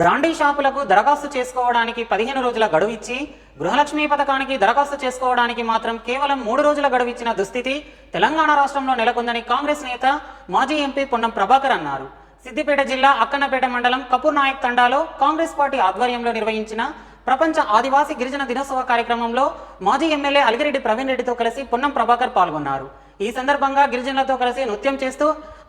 Brandy షాపులకు దరఖాస్తు చేసుకోవడానికి 15 రోజుల గడువు ఇచ్చి గృహలక్ష్మి పథకానికి దరఖాస్తు చేసుకోవడానికి మాత్రం కేవలం 3 రోజుల గడువు ఇచ్చిన దుస్థితి తెలంగాణ రాష్ట్రంలో నెలకొందని కాంగ్రెస్ నేత మాజీ ఎంపీ పొన్నం ప్రభాకర్ అన్నారు. సిద్దిపేట జిల్లా అక్కన్నపేట మండలం కపూర్ నాయక్ తండాలో కాంగ్రెస్ పార్టీ ఆధ్వర్యంలో నిర్వహించిన ప్రపంచ ఆదివాసీ గిరిజన దినోత్సవ కార్యక్రమంలో మాజీ ఎమ్మెల్యే అలిగిరెడ్డి ప్రవీణ్ రెడ్డితో కలిసి పొన్నం ప్రభాకర్ పాల్గొన్నారు. ఈ సందర్భంగా గిరిజనులతో కలిసి నృత్యం చేస్తూ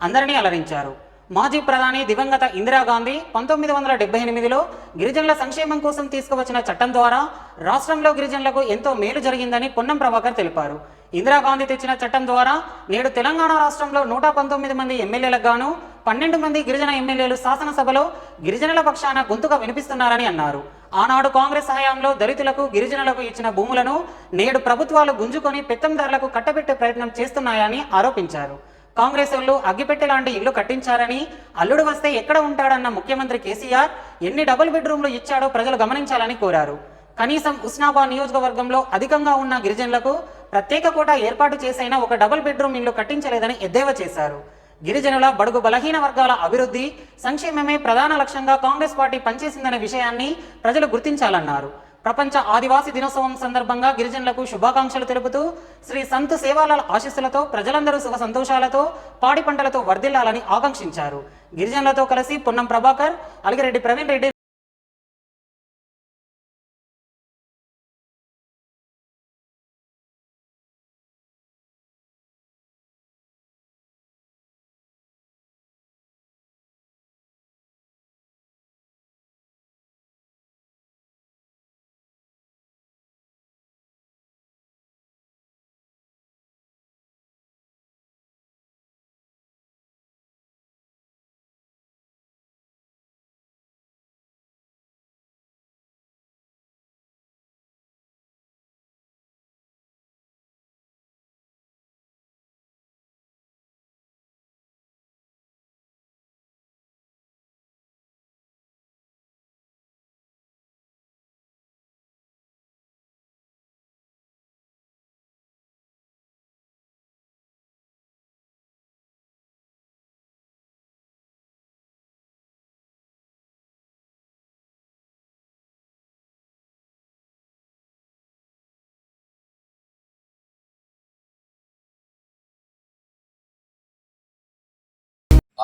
అందరినీ అలరించారు. మాజీ ప్రధాని దివంగత ఇందిరాగాంధీ 1978లో గిరిజనుల సంక్షేమం కోసం తీసుకువచ్చిన చట్టం ద్వారా రాష్ట్రంలో గిరిజనులకు ఎంతో మేలు జరిగిందని పొన్నం ప్రభాకర్ తెలిపారు. ఇందిరాగాంధీ తెచ్చిన చట్టం ద్వారా నేడు తెలంగాణ రాష్ట్రంలో 119 మంది ఎమ్మెల్యేలకు గాను 12 మంది గిరిజన ఎమ్మెల్యేలు శాసనసభలో గిరిజనుల పక్షాన గొంతుగా వినిపిస్తున్నారని అన్నారు. ఆనాడు కాంగ్రెస్ హయాంలో దళితులకు గిరిజనులకు ఇచ్చిన భూములను నేడు ప్రభుత్వాలు గుంజుకొని పెత్తందారులకు కట్టబెట్టే ప్రయత్నం చేస్తున్నాయని ఆరోపించారు. కాంగ్రెస్ వాళ్ళు అగ్గిపెట్టె లాంటి ఇల్లు కట్టించారని, అల్లుడు వస్తే ఎక్కడ ఉంటాడన్న ముఖ్యమంత్రి కేసీఆర్ ఎన్ని డబుల్ బెడ్రూమ్లు ఇచ్చాడో ప్రజలు గమనించాలని కోరారు. కనీసం ఉస్నాబాద్ నియోజకవర్గంలో అధికంగా ఉన్న గిరిజనులకు ప్రత్యేక కోటా ఏర్పాటు చేసైనా ఒక డబుల్ బెడ్రూమ్ ఇల్లు కట్టించలేదని ఎద్దేవా చేశారు. గిరిజనుల బడుగు బలహీన వర్గాల అభివృద్ధి సంక్షేమమే ప్రధాన లక్ష్యంగా కాంగ్రెస్ పార్టీ పనిచేసిందనే విషయాన్ని ప్రజలు గుర్తించాలన్నారు. ప్రపంచ ఆదివాసీ దినోత్సవం సందర్భంగా గిరిజనులకు శుభాకాంక్షలు తెలుపుతూ శ్రీ సంత్ సేవాలాల్ ఆశీస్సులతో ప్రజలందరూ సుఖ సంతోషాలతో పాడి పంటలతో వర్ధిల్లాలని ఆకాంక్షించారు. గిరిజనులతో కలిసి పొన్నం ప్రభాకర్, అలిగిరెడ్డి ప్రవీణ్ రెడ్డి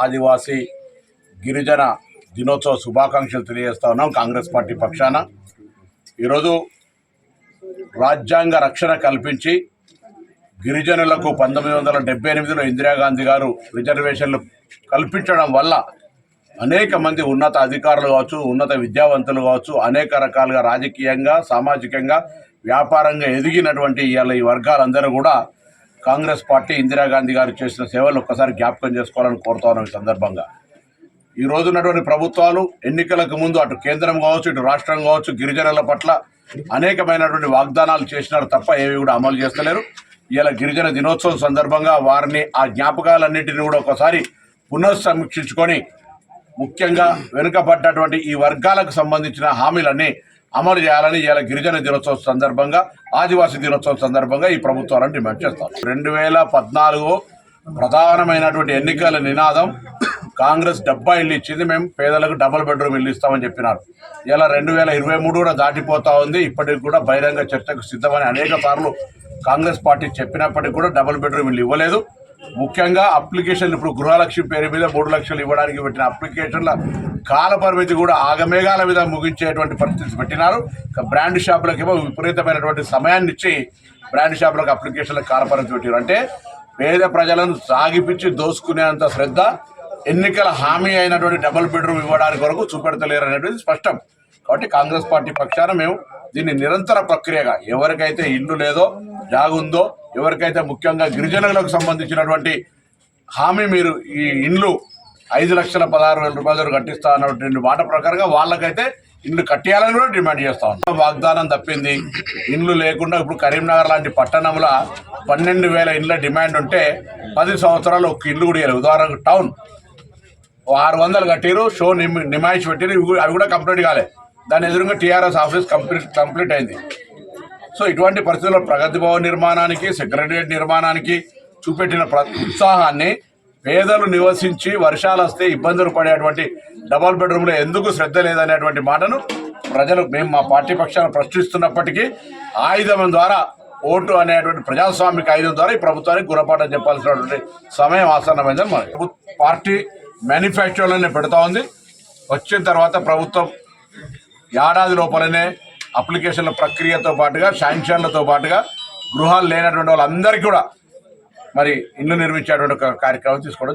ఆదివాసీ గిరిజన దినోత్సవ శుభాకాంక్షలు తెలియజేస్తా ఉన్నాం. కాంగ్రెస్ పార్టీ పక్షాన ఈరోజు రాజ్యాంగ రక్షణ కల్పించి గిరిజనులకు 1978లో ఇందిరాగాంధీ గారు రిజర్వేషన్లు కల్పించడం వల్ల అనేక మంది ఉన్నత అధికారులు కావచ్చు, ఉన్నత విద్యావంతులు కావచ్చు, అనేక రకాలుగా రాజకీయంగా, సామాజికంగా, వ్యాపారంగా ఎదిగినటువంటి ఈ వర్గాలందరూ కూడా కాంగ్రెస్ పార్టీ ఇందిరాగాంధీ గారు చేసిన సేవలు ఒక్కసారి జ్ఞాపకం చేసుకోవాలని కోరుతా ఉన్నాం. ఈ సందర్భంగా ఈ రోజున్నటువంటి ప్రభుత్వాలు ఎన్నికలకు ముందు అటు కేంద్రం కావచ్చు, ఇటు రాష్ట్రం కావచ్చు, గిరిజనుల పట్ల అనేకమైనటువంటి వాగ్దానాలు చేసినారు తప్ప ఏవి కూడా అమలు చేస్తలేరు. ఇలా గిరిజన దినోత్సవం సందర్భంగా వారిని ఆ జ్ఞాపకాలన్నింటినీ కూడా ఒకసారి పునఃసమీక్షించుకొని ముఖ్యంగా వెనుకబడ్డటువంటి ఈ వర్గాలకు సంబంధించిన హామీలన్నీ అమలు చేయాలని ఇలా గిరిజన దినోత్సవం సందర్భంగా, ఆదివాసీ దినోత్సవం సందర్భంగా ఈ ప్రభుత్వాలను డిమాండ్ చేస్తాం. 2014 ప్రధానమైనటువంటి ఎన్నికల నినాదం కాంగ్రెస్ 70 ఇల్లు ఇచ్చింది, మేము పేదలకు డబుల్ బెడ్రూమ్ ఇల్లు ఇస్తామని చెప్పినారు. ఇలా 2023 కూడా దాటిపోతా ఉంది. ఇప్పటికి కూడా బహిరంగ చర్చకు సిద్ధమని అనేక సార్లు కాంగ్రెస్ పార్టీ చెప్పినప్పటికీ కూడా డబుల్ బెడ్రూమ్ ఇల్లు ఇవ్వలేదు. ముఖ్యంగా అప్లికేషన్లు ఇప్పుడు గృహలక్ష్మి పేరు మీద 3 లక్షలు ఇవ్వడానికి పెట్టిన అప్లికేషన్ల కాల పరిమితి కూడా ఆగమేఘాల మీద ముగించేటువంటి పరిస్థితి పెట్టినారు. బ్రాండ్ షాపులకేమో విపరీతమైనటువంటి సమయాన్ని ఇచ్చి బ్రాండ్ షాపులకు అప్లికేషన్ల కాల పరిమితి పెట్టారు. అంటే పేద ప్రజలను సాగిపించి దోసుకునేంత శ్రద్ధ ఎన్నికల హామీ అయినటువంటి డబుల్ బెడ్రూమ్ ఇవ్వడానికి వరకు చూపెడతలేరు అనేటువంటి స్పష్టం. కాబట్టి కాంగ్రెస్ పార్టీ పక్షాన మేము దీన్ని నిరంతర ప్రక్రియగా ఎవరికైతే ఇల్లు లేదో, జాగుందో, ఎవరికైతే ముఖ్యంగా గిరిజనులకు సంబంధించినటువంటి హామీ మీరు ఈ ఇండ్లు 5,16,000 రూపాయలు కట్టిస్తా అన్నటువంటి మాట ప్రకారంగా వాళ్ళకైతే ఇండ్లు కట్టేయాలని కూడా డిమాండ్ చేస్తా ఉన్నాం. వాగ్దానం తప్పింది. ఇండ్లు లేకుండా ఇప్పుడు కరీంనగర్ లాంటి పట్టణంలో 12,000 ఇండ్ల డిమాండ్ ఉంటే 10 సంవత్సరాలు ఒక ఇల్లు కూడా ఇవ్వలేదు. ఉదాహరణకు టౌన్ 600 కట్టిరు, షో నిమాయిష్ పెట్టిరు, అవి కూడా కంప్లీట్ కాలేదు. దాని ఎదురుగా టీఆర్ఎస్ ఆఫీస్ కంప్లీట్ అయింది. సో ఇటువంటి పరిస్థితుల్లో ప్రగతి భవన్ నిర్మాణానికి, సెక్రటరియట్ నిర్మాణానికి చూపెట్టిన ఉత్సాహాన్ని పేదలు నివసించి వర్షాలు వస్తే ఇబ్బందులు పడేటువంటి డబల్ బెడ్రూమ్లో ఎందుకు శ్రద్ధ లేదనేటువంటి మాటను ప్రజలు మేము మా పార్టీ పక్షాన్ని ప్రశ్నిస్తున్నప్పటికీ ఆయుధం ద్వారా ఓటు అనేటువంటి ప్రజాస్వామిక ఆయుధం ద్వారా ఈ ప్రభుత్వానికి గుణపాఠం చెప్పాల్సినటువంటి సమయం ఆసన్నమైందని మన పార్టీ మేనిఫెస్టోలోనే పెడతా ఉంది. వచ్చిన తర్వాత ప్రభుత్వం ఏడాది లోపలనే అప్లికేషన్ల ప్రక్రియతో పాటుగా శాంక్షన్లతో పాటుగా గృహాలు లేనటువంటి వాళ్ళందరికీ కూడా మరి ఇల్లు నిర్మించేటువంటి ఒక కార్యక్రమం తీసుకోవడం